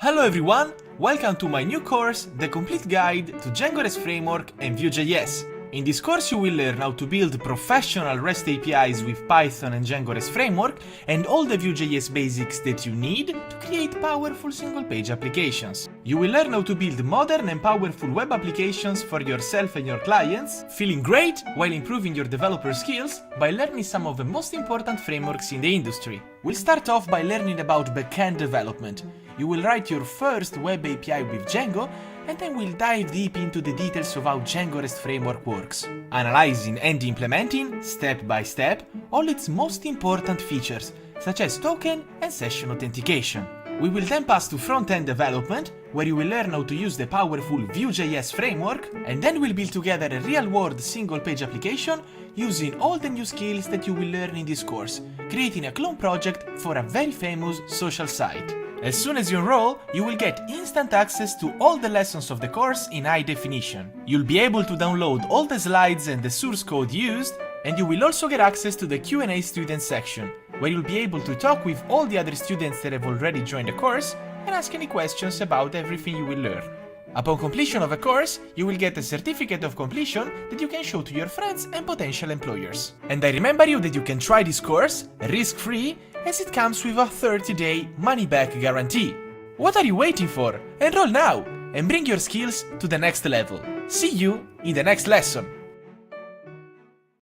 Hello everyone, welcome to my new course, The Complete Guide to Django REST Framework and Vue JS. In this course you will learn how to build professional REST APIs with Python and Django REST Framework and all the Vue JS basics that you need to create powerful single-page applications. You will learn how to build modern and powerful web applications for yourself and your clients, feeling great while improving your developer skills by learning some of the most important frameworks in the industry. We'll start off by learning about backend development. You will write your first web API with Django, and then we'll dive deep into the details of how Django REST Framework works, analyzing and implementing, step by step, all its most important features, such as token and session authentication. We will then pass to front-end development, where you will learn how to use the powerful Vue JS framework, and then we'll build together a real-world single-page application using all the new skills that you will learn in this course, creating a clone project for a very famous social site. As soon as you enroll, you will get instant access to all the lessons of the course in high definition. You'll be able to download all the slides and the source code used, and you will also get access to the Q&A student section, where you'll be able to talk with all the other students that have already joined the course and ask any questions about everything you will learn. Upon completion of a course, you will get a certificate of completion that you can show to your friends and potential employers. And I remember you that you can try this course risk-free, as it comes with a 30-day money-back guarantee. What are you waiting for? Enroll now and bring your skills to the next level. See you in the next lesson!